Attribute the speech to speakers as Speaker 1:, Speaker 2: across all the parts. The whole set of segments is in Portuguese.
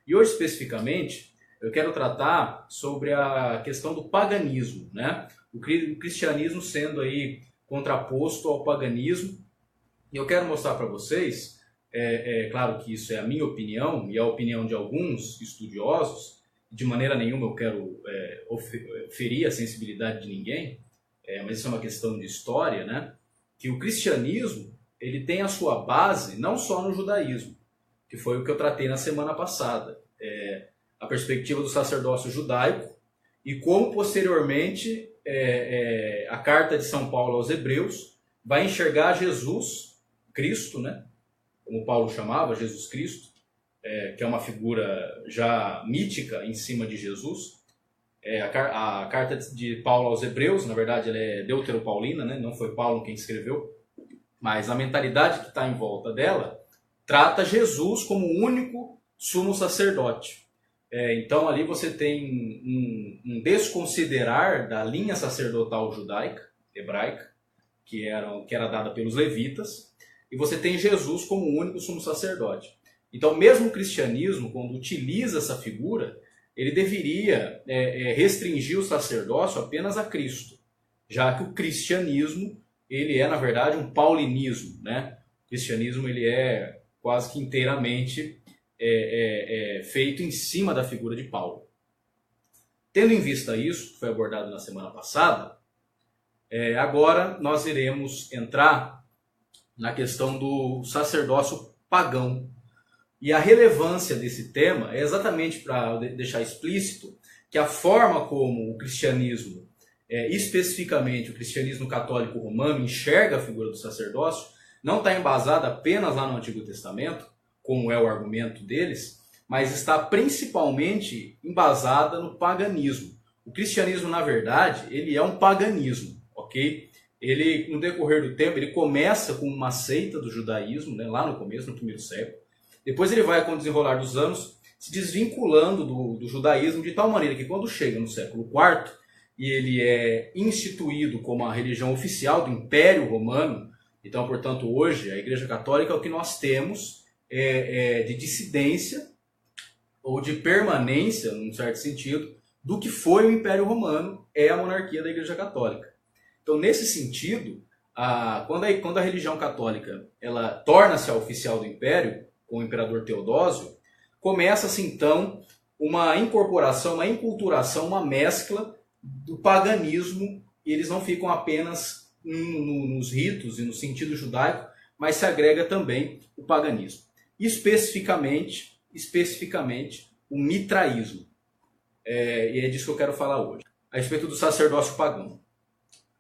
Speaker 1: E hoje, especificamente, eu quero tratar sobre a questão do paganismo, né? O cristianismo sendo aí contraposto ao paganismo. E eu quero mostrar para vocês, claro que isso é a minha opinião e a opinião de alguns estudiosos, de maneira nenhuma eu quero ferir a sensibilidade de ninguém, mas isso é uma questão de história, né? Que o cristianismo ele tem a sua base não só no judaísmo, que foi o que eu tratei na semana passada, a perspectiva do sacerdócio judaico e como posteriormente a carta de São Paulo aos Hebreus vai enxergar Jesus, Cristo, né? Como Paulo chamava, Jesus Cristo, que é uma figura já mítica em cima de Jesus. A carta de Paulo aos Hebreus, na verdade, ela é deuteropaulina, né? Não foi Paulo quem escreveu, mas a mentalidade que está em volta dela trata Jesus como o único sumo sacerdote. Então ali você tem um desconsiderar da linha sacerdotal judaica, hebraica, que era dada pelos levitas, e você tem Jesus como o único sumo sacerdote. Então mesmo o cristianismo, quando utiliza essa figura, ele deveria restringir o sacerdócio apenas a Cristo, já que o cristianismo ele é, na verdade, um paulinismo, né? O cristianismo ele é quase que inteiramente feito em cima da figura de Paulo. Tendo em vista isso, que foi abordado na semana passada, agora nós iremos entrar na questão do sacerdócio pagão. E a relevância desse tema é exatamente para deixar explícito que a forma como o cristianismo, especificamente o cristianismo católico romano, enxerga a figura do sacerdócio, não está embasada apenas lá no Antigo Testamento, como é o argumento deles, mas está principalmente embasada no paganismo. O cristianismo, na verdade, ele é um paganismo, ok? Ele, no decorrer do tempo, ele começa com uma seita do judaísmo, né, lá no começo, no primeiro século. Depois ele vai, com o desenrolar dos anos, se desvinculando do judaísmo de tal maneira que quando chega no século IV, e ele é instituído como a religião oficial do Império Romano, então, portanto, hoje a Igreja Católica é o que nós temos de dissidência ou de permanência, num certo sentido, do que foi o Império Romano, é a monarquia da Igreja Católica. Então, nesse sentido, quando a religião católica ela torna-se a oficial do Império, com o imperador Teodósio, começa-se então uma incorporação, uma enculturação, uma mescla do paganismo, e eles não ficam apenas nos ritos e no sentido judaico, mas se agrega também o paganismo. Especificamente o mitraísmo. E é disso que eu quero falar hoje, a respeito do sacerdócio pagão.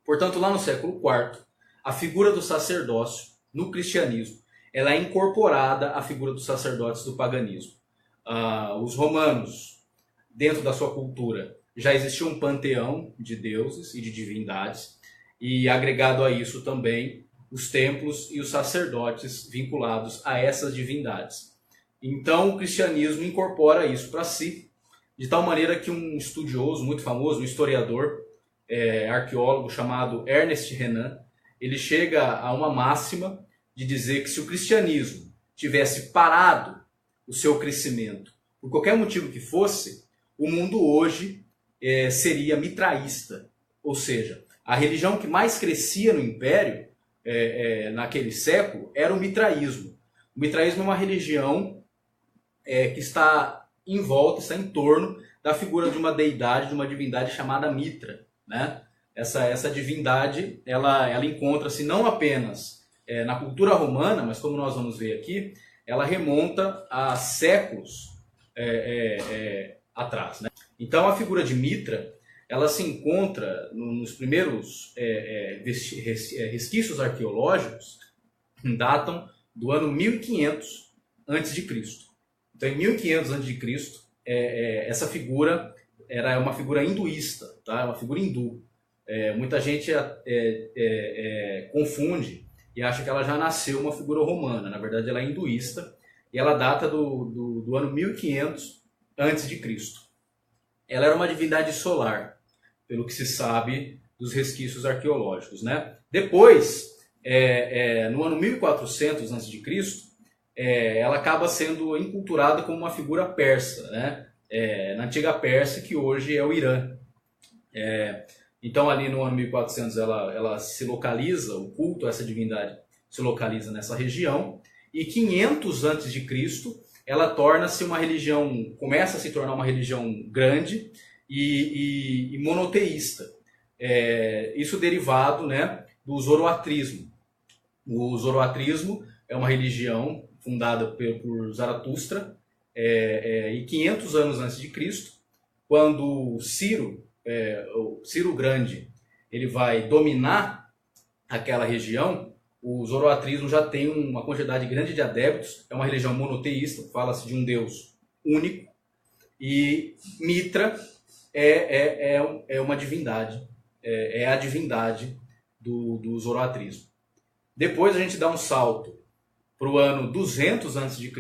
Speaker 1: Portanto, lá no século IV, a figura do sacerdócio no cristianismo ela é incorporada à figura dos sacerdotes do paganismo. Os romanos, dentro da sua cultura, já existia um panteão de deuses e de divindades, e agregado a isso também os templos e os sacerdotes vinculados a essas divindades. Então o cristianismo incorpora isso para si, de tal maneira que um estudioso muito famoso, um historiador, arqueólogo chamado Ernest Renan, ele chega a uma máxima de dizer que se o cristianismo tivesse parado o seu crescimento, por qualquer motivo que fosse, o mundo hoje seria mitraísta. Ou seja, a religião que mais crescia no Império, naquele século, era o mitraísmo. O mitraísmo é uma religião que está em volta, está em torno da figura de uma deidade, de uma divindade chamada Mitra, né? Essa divindade, ela encontra-se não apenas na cultura romana, mas como nós vamos ver aqui, ela remonta a séculos atrás, né? Então a figura de Mitra, ela se encontra nos primeiros resquícios arqueológicos, datam do ano 1500 a.C. Então em 1500 a.C., essa figura era uma figura hinduísta, tá? Uma figura hindu. Muita gente confunde e acha que ela já nasceu uma figura romana. Na verdade, ela é hinduísta e ela data do ano 1500 a.C. Ela era uma divindade solar, pelo que se sabe dos resquícios arqueológicos, né? Depois, no ano 1400 a.C., ela acaba sendo enculturada como uma figura persa, né? Na antiga Pérsia, que hoje é o Irã. Então ali no ano 1400 ela se localiza, o culto a essa divindade se localiza nessa região, e 500 antes de Cristo ela torna-se uma religião, começa a se tornar uma religião grande e monoteísta. Isso derivado, né, do zoroatrismo. O zoroatrismo é uma religião fundada por Zaratustra, e 500 anos antes de Cristo, quando Ciro Grande ele vai dominar aquela região, o zoroatrismo já tem uma quantidade grande de adeptos, é uma religião monoteísta, fala-se de um Deus único, e Mitra é uma divindade, é a divindade do zoroatrismo. Depois a gente dá um salto para o ano 200 a.C.,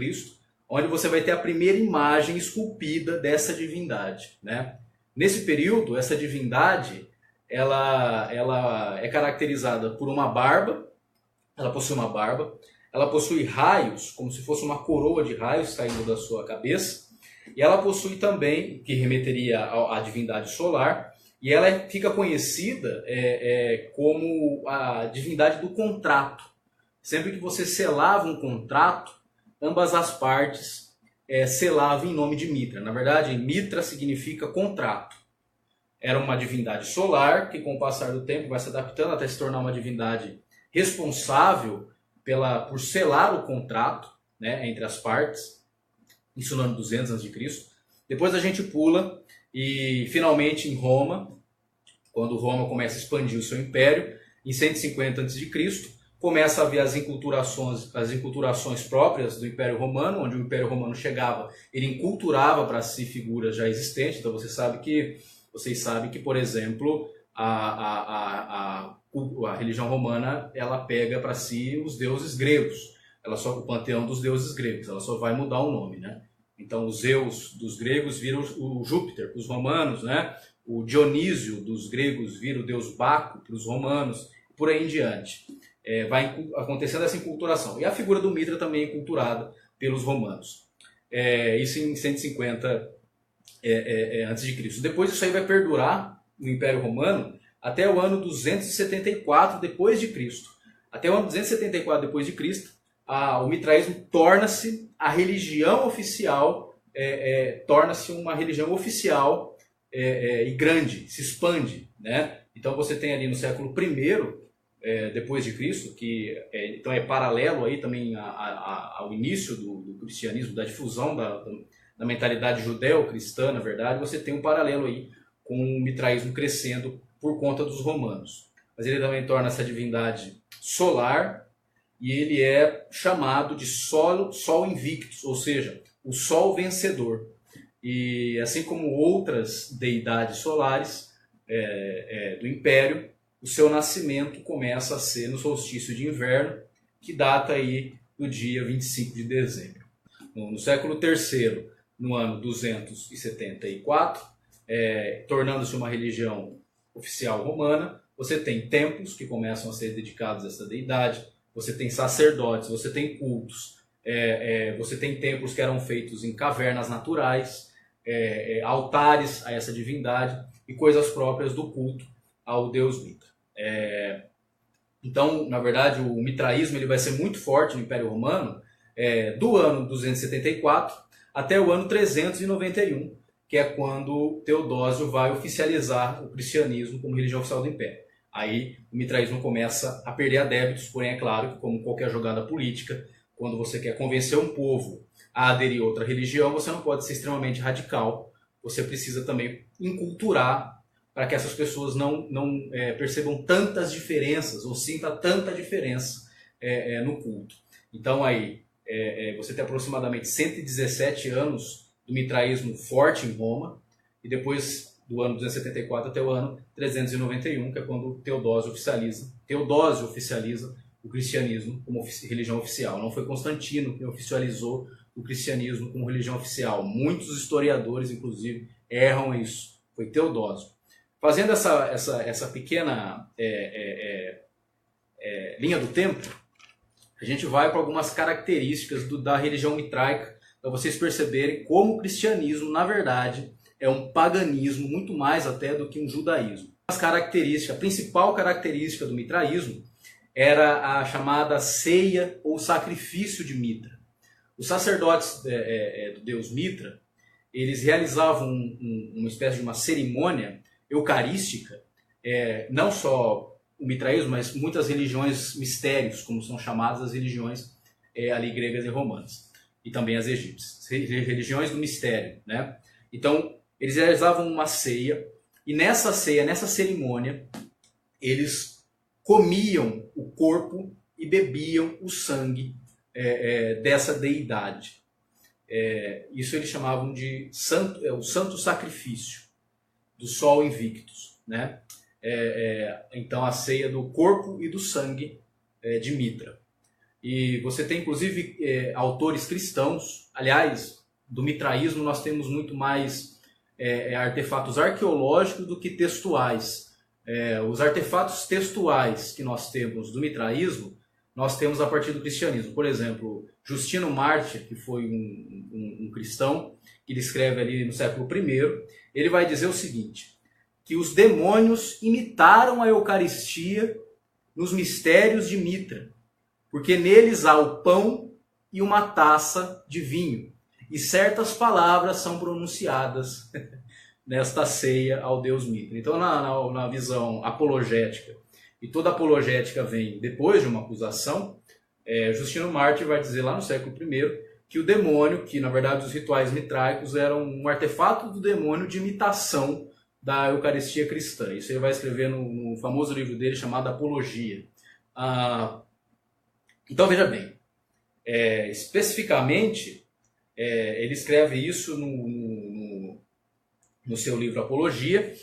Speaker 1: onde você vai ter a primeira imagem esculpida dessa divindade, né? Nesse período, essa divindade ela é caracterizada por uma barba, ela possui uma barba, ela possui raios, como se fosse uma coroa de raios saindo da sua cabeça, e ela possui também, que remeteria à divindade solar, e ela fica conhecida como a divindade do contrato. Sempre que você selava um contrato, ambas as partes selavam em nome de Mitra. Na verdade, Mitra significa contrato. Era uma divindade solar que, com o passar do tempo, vai se adaptando até se tornar uma divindade responsável por selar o contrato, né, entre as partes. Isso no ano 200 a.C. Depois a gente pula e, finalmente, em Roma, quando Roma começa a expandir o seu império, em 150 a.C., começa a haver as enculturações próprias do Império Romano, onde o Império Romano chegava, ele enculturava para si figuras já existentes. Então vocês sabem que, por exemplo, a religião romana ela pega para si os deuses gregos. O panteão dos deuses gregos, ela só vai mudar o nome, né? Então o Zeus dos gregos vira o Júpiter para os romanos, né? O Dionísio dos gregos vira o deus Baco para os romanos, por aí em diante. Vai acontecendo essa enculturação. E a figura do Mitra também é enculturada pelos romanos. Isso em 150 a.C. Depois isso aí vai perdurar no Império Romano até o ano 274 depois de Cristo. Até o ano 274 depois de Cristo, o mitraísmo torna-se a religião oficial, torna-se uma religião oficial e grande, se expande, né? Então você tem ali no século I depois de Cristo, que então é paralelo aí também ao início do cristianismo, da difusão da mentalidade judeu-cristã, na verdade, você tem um paralelo aí com o mitraísmo crescendo por conta dos romanos. Mas ele também torna essa divindade solar e ele é chamado de Sol Invictus, ou seja, o Sol vencedor. E assim como outras deidades solares do Império, o seu nascimento começa a ser no solstício de inverno, que data aí do dia 25 de dezembro. No século III, no ano 274, tornando-se uma religião oficial romana, você tem templos que começam a ser dedicados a essa deidade, você tem sacerdotes, você tem cultos, você tem templos que eram feitos em cavernas naturais, altares a essa divindade e coisas próprias do culto ao deus Mitra. Então, na verdade, o mitraísmo ele vai ser muito forte no Império Romano do ano 274 até o ano 391, que é quando Teodósio vai oficializar o cristianismo como religião oficial do Império. Aí o mitraísmo começa a perder adeptos, porém é claro que, como qualquer jogada política, quando você quer convencer um povo a aderir a outra religião, você não pode ser extremamente radical, você precisa também enculturar para que essas pessoas não percebam tantas diferenças ou sinta tanta diferença no culto. Então aí você tem aproximadamente 117 anos do mitraísmo forte em Roma, e depois do ano 274 até o ano 391, que é quando Teodósio oficializa o cristianismo como religião oficial. Não foi Constantino que oficializou o cristianismo como religião oficial. Muitos historiadores, inclusive, erram isso. Foi Teodósio. Fazendo essa pequena linha do tempo, a gente vai para algumas características da religião mitraica, para vocês perceberem como o cristianismo, na verdade, é um paganismo muito mais até do que um judaísmo. A principal característica do mitraísmo era a chamada ceia ou sacrifício de Mitra. Os sacerdotes do deus Mitra, eles realizavam uma espécie de uma cerimônia eucarística, não só o mitraísmo, mas muitas religiões mistérios, como são chamadas as religiões ali gregas e romanas, e também as egípcias, religiões do mistério, né? Então, eles realizavam uma ceia, e nessa ceia, nessa cerimônia, eles comiam o corpo e bebiam o sangue dessa deidade. Isso eles chamavam de o santo sacrifício do Sol Invictus, né? Então a ceia do corpo e do sangue de Mitra. E você tem inclusive autores cristãos, aliás, do mitraísmo nós temos muito mais artefatos arqueológicos do que textuais. Os artefatos textuais que nós temos do mitraísmo, nós temos a partir do cristianismo. Por exemplo, Justino Mártir, que foi um cristão, que ele escreve ali no século I, ele vai dizer o seguinte, que os demônios imitaram a Eucaristia nos mistérios de Mitra, porque neles há o pão e uma taça de vinho, e certas palavras são pronunciadas nesta ceia ao deus Mitra. Então, na visão apologética, e toda apologética vem depois de uma acusação, Justino Mártir vai dizer lá no século I que o demônio, que na verdade os rituais mitraicos eram um artefato do demônio de imitação da Eucaristia cristã. Isso ele vai escrever no famoso livro dele chamado Apologia. Então veja bem, especificamente ele escreve isso no seu livro Apologia,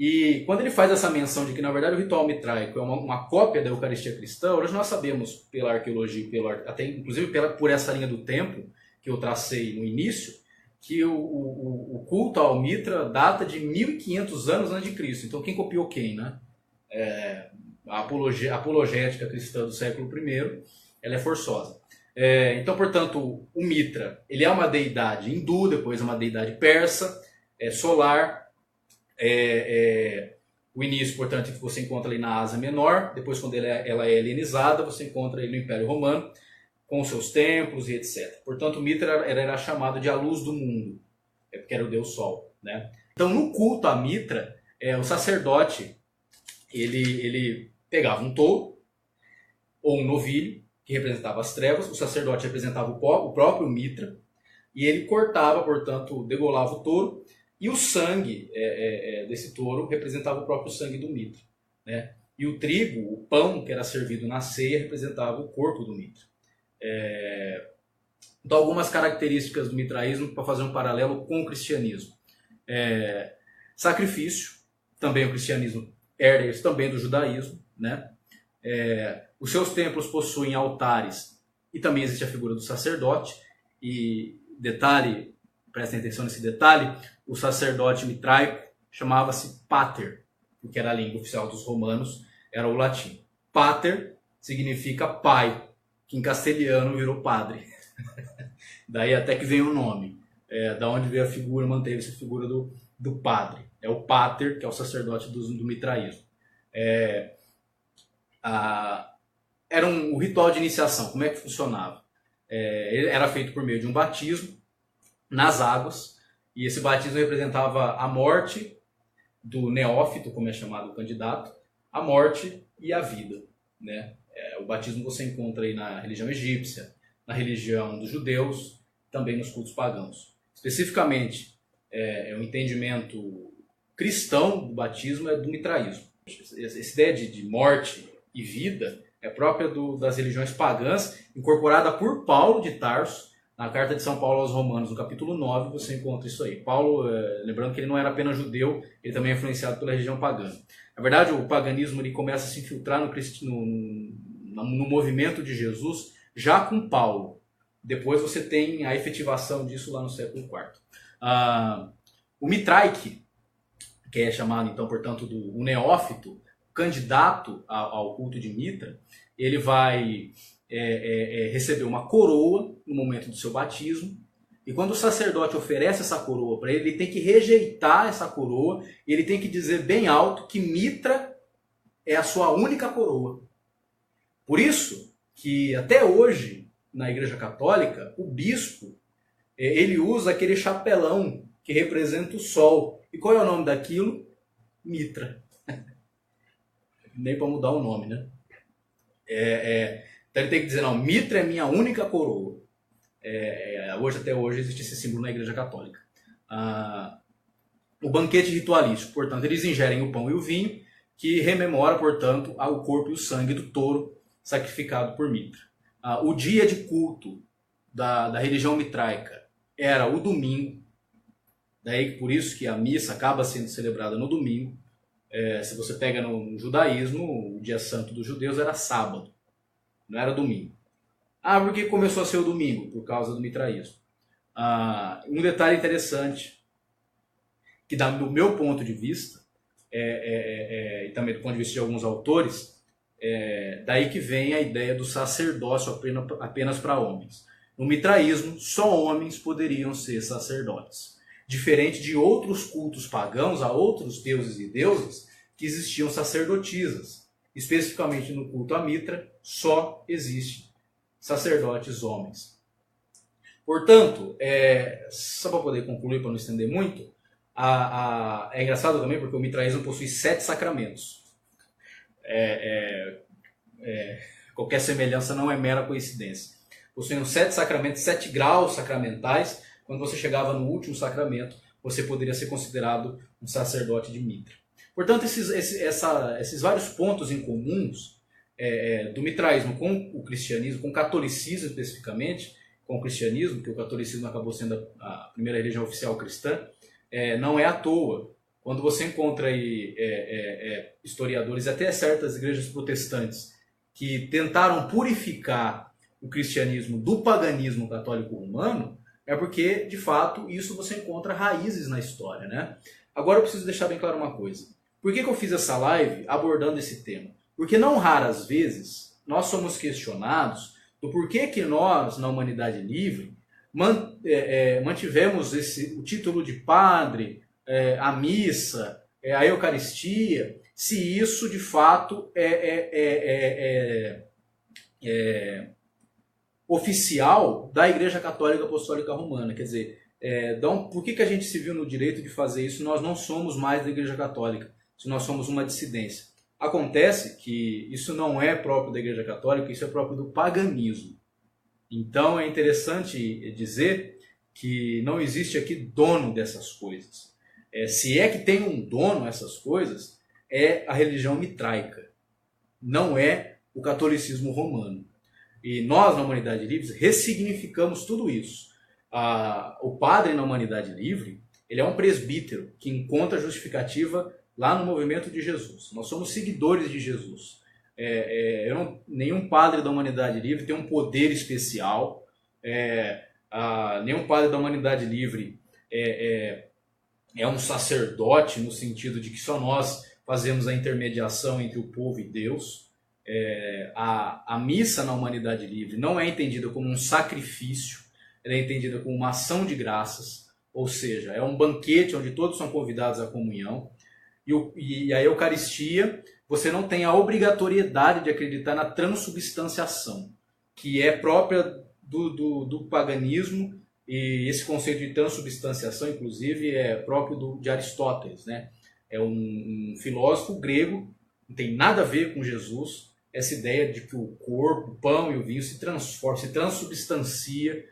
Speaker 1: e quando ele faz essa menção de que na verdade o ritual mitraico é uma cópia da Eucaristia cristã, hoje nós sabemos pela arqueologia, até inclusive por essa linha do tempo que eu tracei no início, que o culto ao Mitra data de 1500 anos antes de Cristo. Então quem copiou quem, né? A apologética cristã do século I, ela é forçosa. Então, portanto, o Mitra, ele é uma deidade hindu, depois é uma deidade persa, solar. O início, portanto, que você encontra ali na Ásia Menor, depois quando ela é helenizada, você encontra ele no Império Romano, com seus templos e etc. Portanto, o Mitra era chamado de a luz do mundo, porque era o deus Sol, né? Então, no culto a Mitra, o sacerdote, ele pegava um touro ou um novilho, que representava as trevas, o sacerdote representava o próprio Mitra, e ele cortava, portanto, degolava o touro, e o sangue desse touro representava o próprio sangue do Mitra, né? E o trigo, o pão que era servido na ceia, representava o corpo do Mitra. Então, algumas características do mitraísmo para fazer um paralelo com o cristianismo. Sacrifício, também o cristianismo herda isso também do judaísmo, né? Os seus templos possuem altares e também existe a figura do sacerdote. E detalhe, prestem atenção nesse detalhe, o sacerdote mitraico chamava-se pater, porque era a língua oficial dos romanos, era o latim. Pater significa pai, que em castelhano virou padre. Daí até que vem o nome. Da onde veio a figura, manteve-se a figura do padre. É o pater, que é o sacerdote do mitraísmo. Era o ritual de iniciação. Como é que funcionava? Era feito por meio de um batismo nas águas, e esse batismo representava a morte do neófito, como é chamado o candidato, a morte e a vida, né? O batismo você encontra aí na religião egípcia, na religião dos judeus, também nos cultos pagãos. Especificamente, o entendimento cristão do batismo é do mitraísmo. Essa ideia de morte e vida é própria das religiões pagãs, incorporada por Paulo de Tarso, na carta de São Paulo aos Romanos, no capítulo 9, você encontra isso aí. Paulo, lembrando que ele não era apenas judeu, ele também é influenciado pela religião pagã. Na verdade, o paganismo ele começa a se infiltrar no movimento de Jesus já com Paulo. Depois você tem a efetivação disso lá no século IV. O mitraico, que é chamado, então, portanto, o neófito, candidato ao culto de Mitra, ele vai recebeu uma coroa no momento do seu batismo, e quando o sacerdote oferece essa coroa para ele, ele tem que rejeitar essa coroa, e ele tem que dizer bem alto que Mitra é a sua única coroa. Por isso que até hoje, na Igreja Católica, o bispo ele usa aquele chapelão que representa o sol. E qual é o nome daquilo? Mitra. Nem para mudar o nome, né? Então ele tem que dizer, não, Mitra é minha única coroa. Até hoje existe esse símbolo na Igreja Católica. O banquete ritualístico, portanto, eles ingerem o pão e o vinho, que rememora, portanto, o corpo e o sangue do touro sacrificado por Mitra. O dia de culto da religião mitraica era o domingo, daí por isso que a missa acaba sendo celebrada no domingo. Se você pega no judaísmo, o dia santo dos judeus era sábado, não era domingo. Por que começou a ser o domingo? Por causa do mitraísmo. Um detalhe interessante, que do meu ponto de vista, e também do ponto de vista de alguns autores, daí que vem a ideia do sacerdócio apenas para homens. No mitraísmo, só homens poderiam ser sacerdotes. Diferente de outros cultos pagãos, a outros deuses e deusas, que existiam sacerdotisas. Especificamente no culto a Mitra, só existem sacerdotes homens. Portanto, só para poder concluir, para não estender muito, é engraçado também porque o mitraísmo possui 7 sacramentos. Qualquer semelhança não é mera coincidência. Possuem 7 sacramentos, 7 graus sacramentais. Quando você chegava no último sacramento, você poderia ser considerado um sacerdote de Mitra. Portanto, esses vários pontos em comuns do mitraísmo com o cristianismo, com o catolicismo especificamente, com o cristianismo, que o catolicismo acabou sendo a primeira religião oficial cristã, não é à toa. Quando você encontra aí, historiadores, até certas igrejas protestantes, que tentaram purificar o cristianismo do paganismo católico romano, é porque, de fato, isso você encontra raízes na história, né? Agora eu preciso deixar bem claro uma coisa. Por que eu fiz essa live abordando esse tema? Porque não raras vezes nós somos questionados do porquê que nós, na Humanidade Livre, mantivemos o título de padre, a missa, a Eucaristia, se isso de fato oficial da Igreja Católica Apostólica Romana. Quer dizer, por que a gente se viu no direito de fazer isso? Nós não somos mais da Igreja Católica, se nós somos uma dissidência. Acontece que isso não é próprio da Igreja Católica, isso é próprio do paganismo. Então é interessante dizer que não existe aqui dono dessas coisas. Se é que tem um dono essas coisas, é a religião mitraica, não é o catolicismo romano. E nós, na Humanidade Livre, ressignificamos tudo isso. O padre na Humanidade Livre, ele é um presbítero que encontra justificativa lá no movimento de Jesus. Nós somos seguidores de Jesus. Nenhum padre da Humanidade Livre tem um poder especial. Nenhum padre da Humanidade Livre é um sacerdote, no sentido de que só nós fazemos a intermediação entre o povo e Deus. A missa na Humanidade Livre não é entendida como um sacrifício, ela é entendida como uma ação de graças, ou seja, é um banquete onde todos são convidados à comunhão. E a Eucaristia, você não tem a obrigatoriedade de acreditar na transubstanciação, que é própria do paganismo, e esse conceito de transubstanciação, inclusive, é próprio de Aristóteles, né? É um filósofo grego, não tem nada a ver com Jesus, essa ideia de que o corpo, o pão e o vinho se transformam, se transubstancia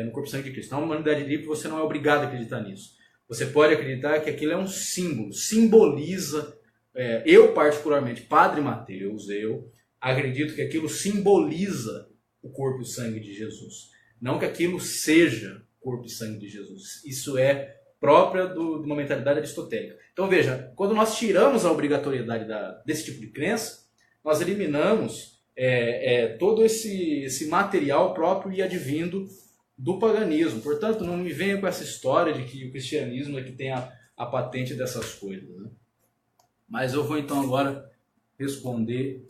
Speaker 1: no corpo e sangue de Cristo. Na Humanidade Livre você não é obrigado a acreditar nisso. Você pode acreditar que aquilo é um símbolo, simboliza. Eu particularmente, Padre Mateus, eu acredito que aquilo simboliza o corpo e o sangue de Jesus. Não que aquilo seja o corpo e sangue de Jesus. Isso é própria de uma mentalidade aristotélica. Então veja, quando nós tiramos a obrigatoriedade desse tipo de crença, nós eliminamos todo esse material próprio e advindo do paganismo. Portanto, não me venha com essa história de que o cristianismo é que tem a patente dessas coisas, né? Mas eu vou então agora responder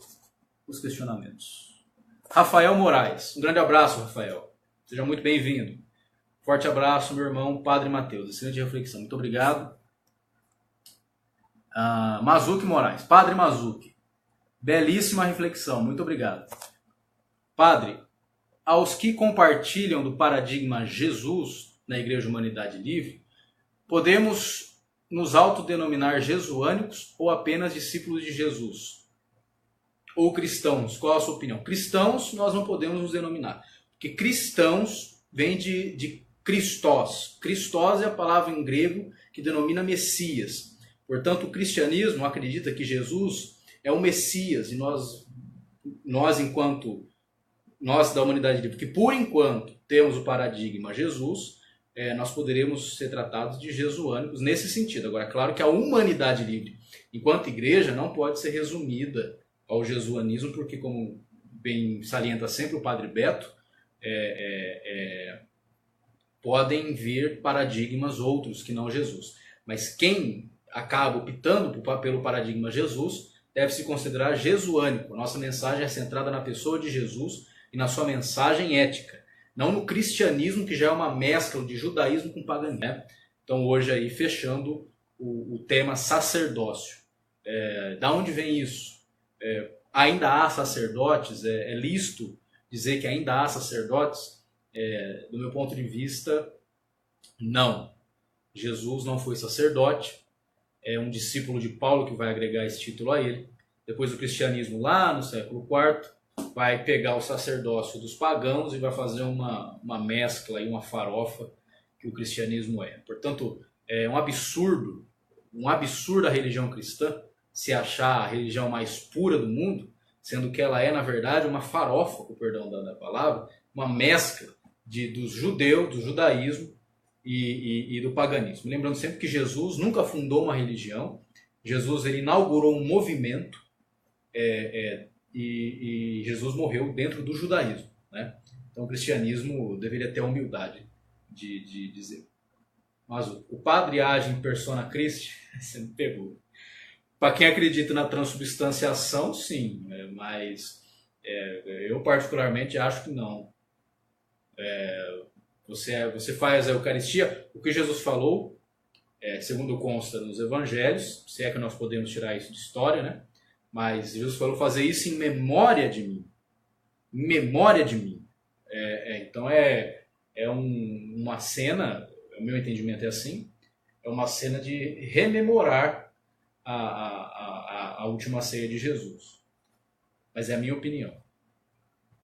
Speaker 1: os questionamentos. Rafael Moraes. Um grande abraço, Rafael. Seja muito bem-vindo. Forte abraço, meu irmão Padre Mateus. Excelente reflexão. Muito obrigado. Mazuki Moraes. Padre Mazuki. Belíssima reflexão. Muito obrigado. Padre, aos que compartilham do paradigma Jesus na Igreja Humanidade Livre, podemos nos autodenominar jesuânicos ou apenas discípulos de Jesus? Ou cristãos? Qual a sua opinião? Cristãos nós não podemos nos denominar, porque cristãos vem de Christos. Christos é a palavra em grego que denomina Messias. Portanto, o cristianismo acredita que Jesus é o Messias, e nós enquanto nós da Humanidade Livre, que por enquanto temos o paradigma Jesus, nós poderemos ser tratados de jesuânicos nesse sentido. Agora, claro que a Humanidade Livre, enquanto igreja, não pode ser resumida ao jesuanismo, porque, como bem salienta sempre o Padre Beto, podem vir paradigmas outros que não Jesus. Mas quem acaba optando pelo paradigma Jesus deve se considerar jesuânico. Nossa mensagem é centrada na pessoa de Jesus e na sua mensagem ética, não no cristianismo, que já é uma mescla de judaísmo com paganismo, né? Então, hoje aí, fechando o tema sacerdócio. Da onde vem isso? Ainda há sacerdotes? É lícito dizer que ainda há sacerdotes? Do meu ponto de vista, não. Jesus não foi sacerdote, é um discípulo de Paulo que vai agregar esse título a ele. Depois o cristianismo, lá no século IV, vai pegar o sacerdócio dos pagãos e vai fazer uma mescla e uma farofa que o cristianismo é. Portanto, é um absurdo a religião cristã se achar a religião mais pura do mundo, sendo que ela é, na verdade, uma farofa, com o perdão da palavra, uma mescla dos judeus, do judaísmo e do paganismo. Lembrando sempre que Jesus nunca fundou uma religião, Jesus ele inaugurou um movimento, e Jesus morreu dentro do judaísmo, né? Então o cristianismo deveria ter a humildade de dizer. Mas o padre age em persona Christi, você me pegou. Para quem acredita na transubstanciação, sim, mas eu particularmente acho que não. Você faz a Eucaristia, o que Jesus falou, segundo consta nos evangelhos, se é que nós podemos tirar isso de história, né? Mas Jesus falou fazer isso em memória de mim. Em memória de mim. Então uma cena, o meu entendimento é assim, é uma cena de rememorar a última ceia de Jesus. Mas é a minha opinião.